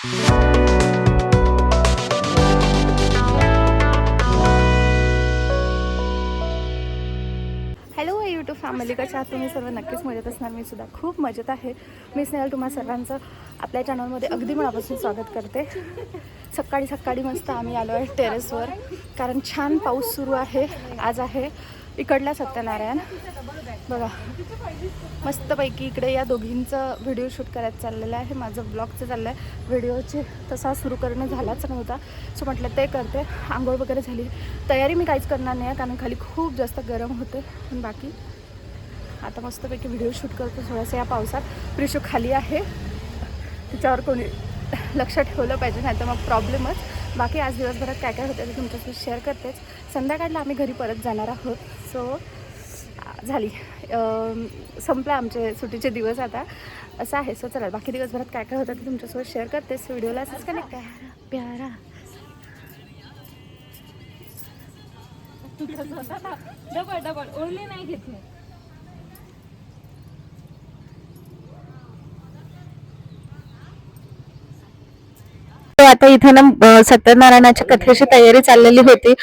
Hello YouTube family, कशा आहात तुम्ही सर्व? नक्कीच मजेत असणार. मी सुद्धा खूप मजेत आहे. मी स्नेहल तुम्हा सर्वांचं आपल्या चॅनलमध्ये अगदी मनापासून स्वागत करते. सकाळी सकाळी मस्त आम्ही आलो आहे टेरेसवर, कारण छान पाऊस सुरू आहे. आज आहे इकडला सत्यनारायण. बघा मस्तपैकी इकडे या दोघींचं व्हिडिओ शूट करायचं चाललेलं आहे. माझं ब्लॉगचं चाललं आहे. व्हिडिओचे तसा सुरू करणं झालाच नव्हता, सो म्हटलं ते करते. आंघोळ वगैरे झाली. तयारी मी काहीच करणार नाही आहे, कारण खाली खूप जास्त गरम होते. पण बाकी आता मस्तपैकी व्हिडिओ शूट करतो थोडंसं या पावसात. प्रिशू खाली आहे, तिच्यावर कोणी लक्ष ठेवलं पाहिजे, नाही तर मग प्रॉब्लेमच. बाकी आज दिवसभरात काय काय होतं ते तुमच्यासोबत शेअर करतेच. संध्याकाळला आम्ही घरी परत जाणार आहोत. सो झाली संपला आमचे सुट्टीचे दिवस आता, असं आहे. सो चला, बाकी दिवसभरात काय काय होतं ते तुमच्यासोबत शेअर करतेच. व्हिडिओला असंच का नाही काय प्यारा डबल डबल ओढली नाही घेतली. आता इथं ना सत्यनारायणाच्या कथेची तयारी चाललेली होती.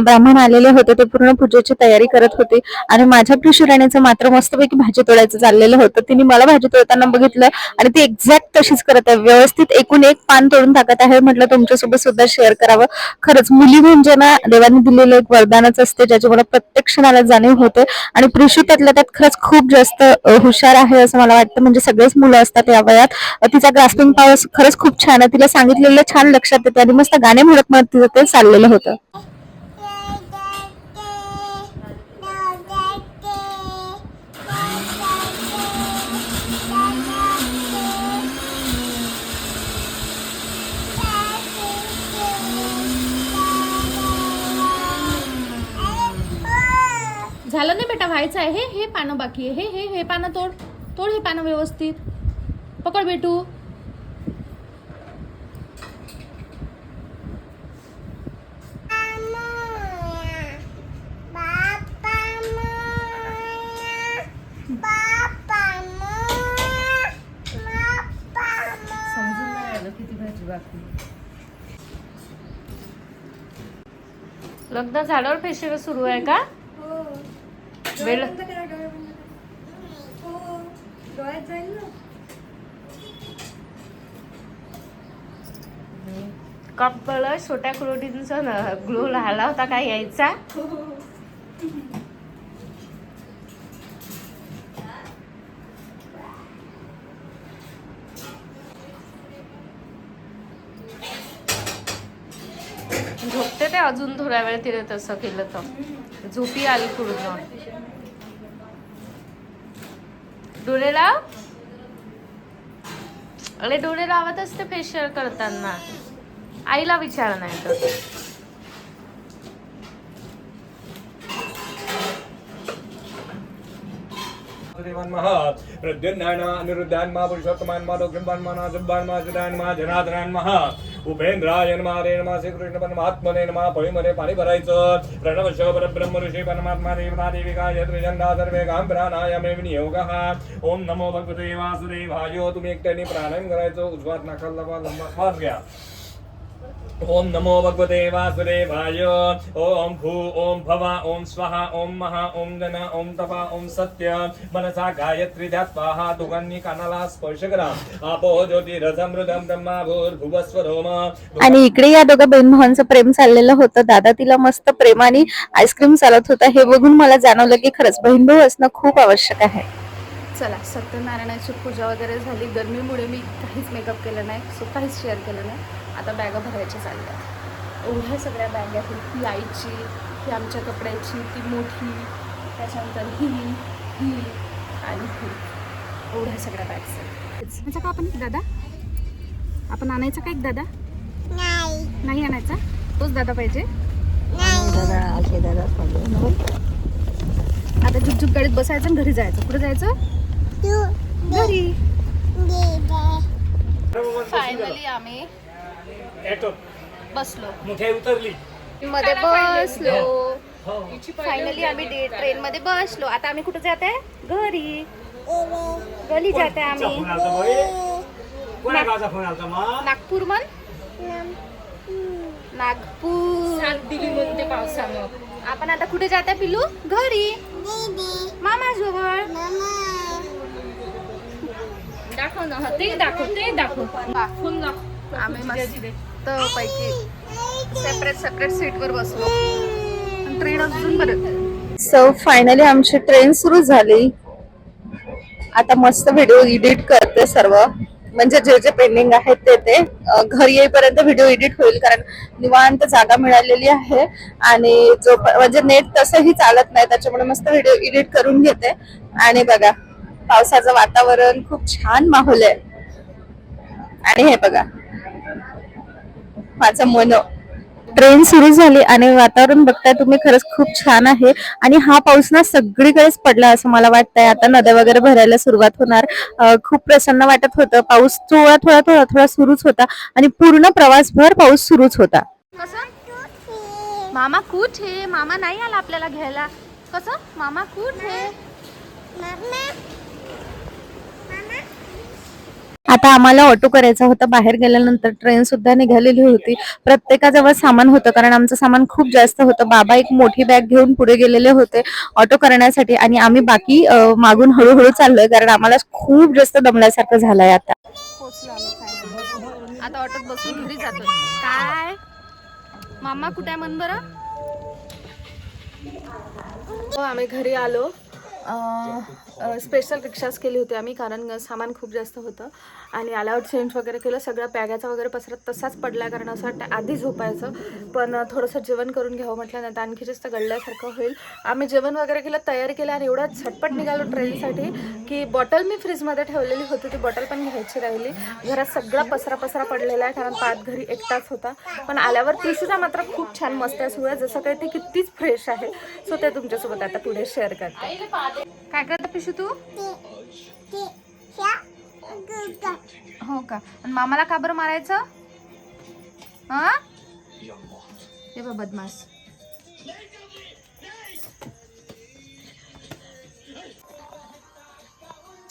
ब्राह्मण आलेले होते, ते पूर्ण पूजेची तयारी करत होते. आणि माझ्या प्रिशुराणीचं मात्र मस्तपैकी भाजी तोडायचं चाललेलं होतं. तिने मला भाजी तोडताना बघितलं आणि ती एक्झॅक्ट तशीच करत आहे. व्यवस्थित एकूण एक पान तोडून टाकत आहे. म्हटलं तुमच्यासोबत सुद्धा शेअर करावं. खरंच मुली म्हणजे ना देवाने दिलेलं एक वरदानच असते, ज्याची मला प्रत्येक क्षणाला जाणीव होते. आणि प्रिशू त्यातल्या त्यात खरंच खूप जास्त हुशार आहे असं मला वाटतं. म्हणजे सगळेच मुलं असतात या वयात. तिचा ग्रास्पिंग पॉवर खरंच खूप छान आहे. तिला सांगितलेलं छान लक्षात येते आणि मस्त गाणे म्हणत म्हणत तिचं ते चाललेलं होतं. झालं नाही बेटा, व्हायचं आहे. हे पानं बाकी आहे. हे हे पानं तोड तोड. हे पानं व्यवस्थित पकड बेटू. समजून नाही आलं किती भाजी बाकी. लग्न झाल्यावर फेशियल सुरू आहे का? वेळ कपल छोट्या क्रोटीनचा ग्लो राहिला होता काय यायचा. झोपते ते अजून थोड्या वेळ तिने तसं केलं तर झोपी आली पूर्ण. डोळे लाव. अरे डोळे लावत असते फेशियल करताना. आईला विचार नाही तर. उपेंद्राय नमः रे नमः श्री कृष्ण परमात्मने नमः. पळीमध्ये पाणी भरायचं. प्रणव श परब्रह्म ऋषी परमात्मा देवता देविका यत्रिजंदा सर्वे काम प्राणायामे विनियोगः. ओम नमो भगवते वासुदेवाय. तुम्ही एकट्याने प्राणायाम करायचं. उजवात नाकाला लंबा श्वास घ्या. ओम नमो भगवते वासुदेवाय. ओम भू ओम भवा ओम स्वाहा ओम महा ओम गण ओम तपा ओम सत्य मनसा गायत्री ध्यात्वा. दोघांनी कानाला स्पर्श करा. आपो ज्योतिरसमृतम ब्रह्मा भूर्भुवस्वरोम. आणि इकडे या दोघा बहीण भावांचं प्रेम चाललेलं होतं. दादा तिला मस्त प्रेमाने आईस्क्रीम चालत होता. हे बघून मला जाणवलं की खरंच बहीण भाऊ असणं खूप आवश्यक आहे. चला, सत्यनारायणाची पूजा वगैरे झाली. गरमीमुळे मी काहीच मेकअप केलं नाही, सो काहीच शेअर केलं नाही. आता बॅगा भरायच्या चालल्या. एवढ्या सगळ्या बॅग आहेत. ही आईची, ही आमच्या कपड्याची, ती मोठी, त्याच्यानंतर ही आणि ही. एवढ्या सगळ्या बॅग्स आहेत. त्याचा का आपण दादा आपण आणायचा का एक दादा? नाही आणायचा. तोच दादा पाहिजे. आता झुकझुक गाडीत बसायचं आणि घरी जायचं. कुठे जायचं? घरी. फायनली आम्ही बसलो. उतरली मध्ये बसलो. फायनली आम्ही ट्रेन मध्ये बसलो. आता आम्ही कुठे जाते? घरी. घरी जाते आम्ही. कोणा गावचा फोन आलता मग? नागपूर म्हण. नागपूर. साथ दिली म्हणते पावसानं. आपण आता कुठे जाता पिलू? घरी मामा जवळ. दाखव ना. हा, ते दाखव. फुल दाखव. आम्ही मस्त पैकी सेपरेट सीटवर बसलो. ट्रेन अजून परत. सो फायनली आमची ट्रेन सुरू झाली. आता मस्त व्हिडिओ एडिट करते सर्व, म्हणजे जे जे पेंडिंग आहे ते घरी येईपर्यंत व्हिडिओ एडिट होईल, कारण निवांत जागा मिळालेली आहे आणि जो म्हणजे नेट तसंही चालत नाही, त्याच्यामुळे मस्त व्हिडिओ एडिट करून घेते. आणि बघा पावसाचं वातावरण, खूप छान माहोल आहे. आणि हे बघा माझं मन. ट्रेन सुरू झाली आणि वातावरण बघताय तुम्ही, खरंच खूप छान आहे. आणि हा पाऊस ना सगळीकडेच पडला असं मला वाटतंय. आता नद्या वगैरे भरायला सुरुवात होणार. खूप प्रसन्न वाटत होतं. पाऊस थोडा सुरूच होता आणि पूर्ण प्रवासभर पाऊस सुरूच होता. कसं मामा कुठे? मामा नाही आला आपल्याला घ्यायला. कसं मामा कुठे? आता आम्हाला ऑटो करायचा होता. बाहेर गेल्यानंतर ट्रेन सुद्धा निघालेली होती. प्रत्येकाजवळ सामान होतं, कारण आमचं सामान खूप जास्त होतं. बाबा एक मोठी बॅग घेऊन पुढे गेलेले होते ऑटो करण्यासाठी आणि आम्ही बाकी मागून हळूहळू चाललोय, कारण आम्हाला खूप जास्त दमल्यासारखं झालंय. आता पोहोचलो आम्ही फायनली. आता ऑटोत बसून घरी जातोय. काय मामा कुठे आहे म्हण बरं? हो आम्ही घरी आलो. स्पेशल रिक्षाच केली होती आम्ही, कारण सामान खूप जास्त होतं आणि आल्यावर चेंज वगैरे केलं. सगळं बॅगाचा वगैरे पसरत तसाच पडला, कारण असं वाटतं आधी झोपायचं, पण थोडंसं जेवण करून घ्यावं म्हटलं, नाही तर आणखी जास्त गळल्यासारखं होईल. आम्ही जेवण वगैरे केलं, तयारी केली आणि एवढं झटपट निघालो ट्रेनसाठी की बॉटल मी फ्रीजमध्ये ठेवलेली होती, ती बॉटल पण घ्यायची राहिली. घरात सगळा पसरा पडलेला आहे, कारण पाच घरी एकटाच होता. पण आल्यावर पिशूचा मात्र खूप छान मस्त आहे, सुरू जसं काही ती कितीच फ्रेश आहे. सो ते तुमच्यासोबत आता पुढे शेअर करते. काय करता पिशू तू? हो का? आणि मामाला का बरं मारायचं? हा ते बदमाश.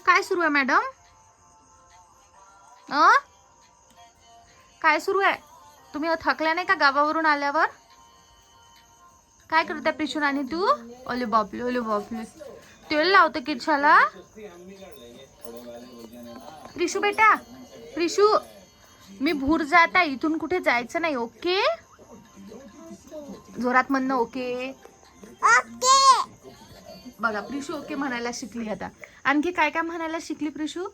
काय सुरू आहे मॅडम? काय सुरू आहे? तुम्ही थकल्या नाही का गावावरून आल्यावर? काय करता पिशून आणि तू? ओले बापले तेल लावते किच्छाला. प्रिशू बेटा, प्रिशू मी भूर जात आहे, इथून कुठे जायचं नाही. ओके? जोरात म्हणणं ओके. बघा प्रिशू ओके म्हणायला शिकली आता. आणखी काय काय म्हणायला शिकली प्रिशू?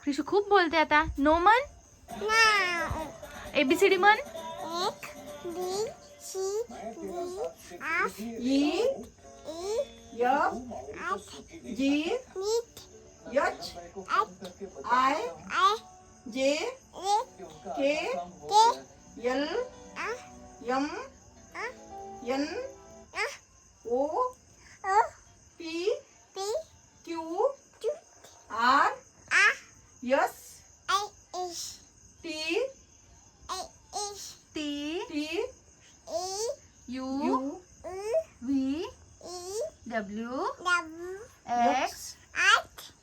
प्रिशू खूप बोलते आता. नो म्हण. ABCD म्हण.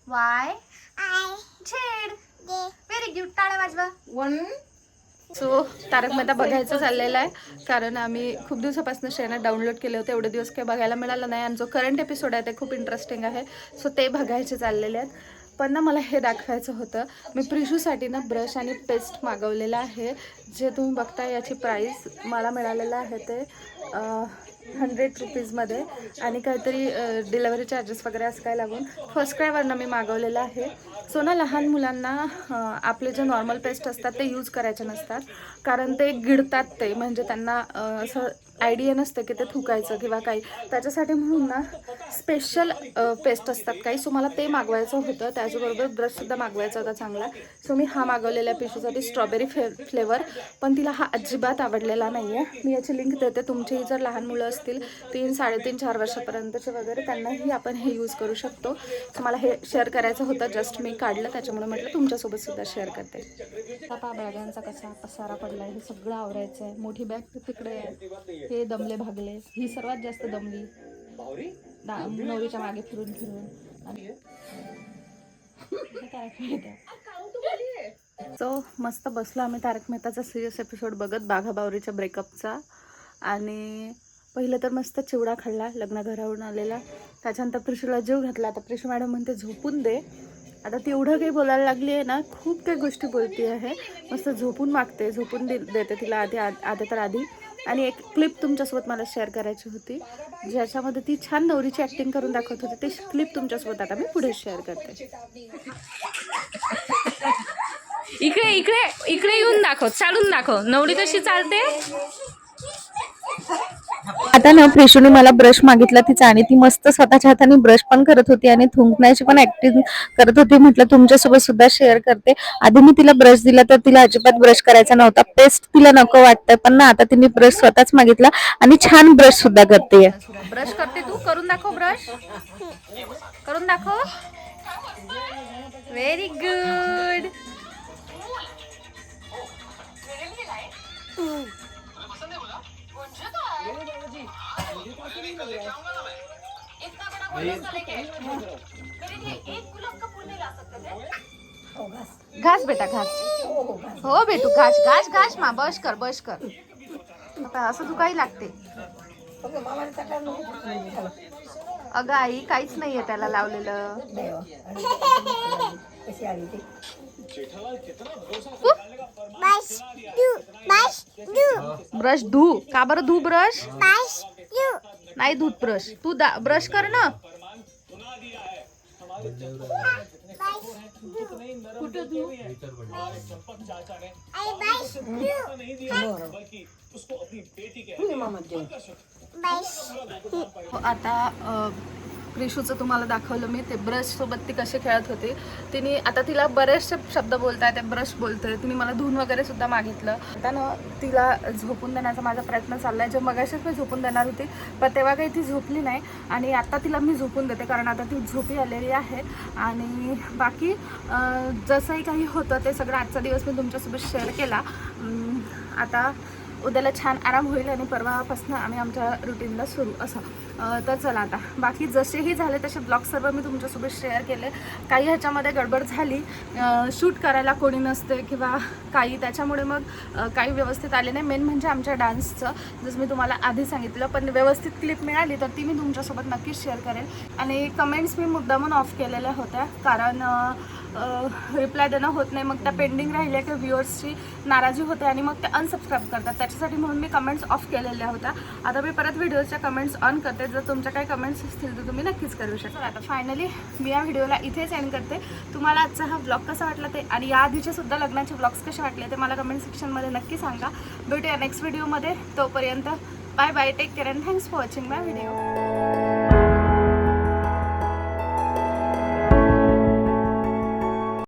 Y Z. Very good. टाळ्या वाजवा. सो तारक मेहता बघायचं चाललेलं आहे, कारण आम्ही खूप दिवसापासून चॅनल डाउनलोड केले होते. एवढे दिवस काही बघायला मिळालं नाही आणि जो करंट एपिसोड आहे ते खूप इंटरेस्टिंग आहे. सो ते बघायचे चाललेले आहेत. पण ना मला हे दाखवायचं होतं, मी प्रिशूसाठी ना ब्रश आणि पेस्ट मागवलेलं आहे. जे तुम्ही बघता याची प्राईस मला मिळालेलं आहे ते 100 रुपीजमध्ये आणि काहीतरी डिलेवरी चार्जेस वगैरे असं काय लागून फर्स्ट क्रायवरनं मी मागवलेलं आहे. सो ना लहान मुलांना आपले जे नॉर्मल पेस्ट असतात ते यूज करायचे नसतात, कारण ते गिळतात, ते म्हणजे त्यांना असं आयडिया नसतं की ते थुकायचं किंवा काही, त्याच्यासाठी म्हणून ना स्पेशल पेस्ट असतात काही. सो मला ते मागवायचं होतं, त्याच्याबरोबर ब्रशसुद्धा मागवायचा होता चांगला. सो मी हा मागवलेला आहे पिशूसाठी, स्ट्रॉबेरी फ्लेवर. पण तिला हा अजिबात आवडलेला नाही आहे. मी याची लिंक देते. तुमचीही जर लहान मुलं असतील 3, 3.5, 4 वर्षापर्यंतचे वगैरे, त्यांनाही आपण हे यूज करू शकतो. सो मला हे शेअर करायचं होतं, जस्ट मी काढलं त्याच्यामुळे म्हटलं तुमच्यासोबत सुद्धा शेअर करते. आता बॅगांचा कसा पसारा पडला आहे, हे सगळं आवरायचं आहे. मोठी बॅग तिकडे आहे, हे दमले भागले, ही सर्वात जास्त दमली नवरीच्या मागे फिरून आणि काय सो मस्त बसलो आम्ही तारक मेहताचा सिरियस एपिसोड बघत बाघाबावरीच्या ब्रेकअपचा. आणि पहिलं तर मस्त चिवडा खाल्ला लग्नघरावरून आलेला. त्याच्यानंतर प्रिशूला जीव घातला. आता प्रिशू मॅडम म्हणते झोपून दे. आता तेवढं काही बोलायला लागली आहे ना, खूप काही गोष्टी बोलती आहे. मस्त झोपून मागते, झोपून देते तिला आधी तर आधी. आणि एक क्लिप तुमच्यासोबत मला शेअर करायची होती, ज्याच्यामध्ये ती छान नवरीची ॲक्टिंग करून दाखवत होती. ते क्लिप तुमच्यासोबत आता मी पुढे शेअर करते. इकडे इकडे इकडे येऊन दाखव, चालून दाखव, नवरी कशी चालते. आता ना प्रिशूने मला ब्रश मागितला तिचा, आणि ती मस्त स्वतःच्या हाताने ब्रश पण करत होती आणि थुंकण्याची पण ऍक्टिंग करत होती. म्हटलं तुमच्यासोबत सुद्धा शेअर करते. आधी मी तिला ब्रश दिला तर तिला अजिबात ब्रश करायचा नव्हता, पेस्ट तिला नको वाटतंय, पण ना आता तिने ब्रश स्वतःच मागितला आणि छान ब्रश सुद्धा करते. ब्रश करते तू, करून दाखव, ब्रश करून दाखव. Very good. घास बेटा घास. हो बेटू घास घास घास. मा बस कर बस कर. आता असं तू काही लागते. अगं आई काहीच नाहीये त्याला लावलेलं. ब्रश धू. का बरं धू ब्रश. नाही धूत ब्रश. तू ब्रश कर ना. आता प्रिशूचं तुम्हाला दाखवलं मी ते ब्रश सोबत ती कशी खेळत होती. तिने आता तिला बरेचसे शब्द बोलताय, ते ब्रश बोलतोय. तिने मला धुवून वगैरे सुद्धा मागितलं. आता ना तिला झोपून देण्याचा माझा प्रयत्न चाललाय. जे मगाशीच मी झोपून देणार होती, पण तेव्हा काही ती झोपली नाही. आणि आता तिला मी झोपून देते, कारण आता ती झोपी आलेली आहे. आणि बाकी जसंही काही होतं ते सगळं आजचा दिवस मी तुमच्यासोबत शेअर केला. आता उद्याला छान आराम होईल आणि परवापासून आम्ही आमच्या रुटीनला सुरू असं. तर चला आता बाकी जसेही झाले तसे ब्लॉग सर्व मी तुमच्यासोबत शेअर केले. काही ह्याच्यामध्ये गडबड झाली, शूट करायला कोणी नसते किंवा काही, त्याच्यामुळे मग काही व्यवस्थित आले नाही. मेन म्हणजे आमच्या डान्सचं, जसं मी तुम्हाला आधी सांगितलं. पण व्यवस्थित क्लिप मिळाली तर ती मी तुमच्यासोबत नक्कीच शेअर करेन. आणि कमेंट्स मी मुद्दामून ऑफ केलेल्या होत्या, कारण रिप्लाय देणं होत नाही. मग त्या पेंडिंग राहिल्या की व्ह्युअर्सची नाराजी होते आणि मग ते अनसबस्क्राईब करतात. त्याच्यासाठी म्हणून मी कमेंट्स ऑफ केलेल्या होत्या. आता मी परत व्हिडिओच्या कमेंट्स ऑन करते. जर तुमच्या काही कमेंट्स असतील तर तुम्ही नक्कीच करू शकता. आता फायनली मी या व्हिडिओला इथेच एंड करते. तुम्हाला आजचा हा ब्लॉग कसा वाटला ते, आणि याआधीचे सुद्धा लग्नाचे ब्लॉग्स कसे वाटले ते मला कमेंट सेक्शनमध्ये नक्की सांगा. भेटूया नेक्स्ट व्हिडिओमध्ये. तोपर्यंत bye bye, take care and thanks for watching my video.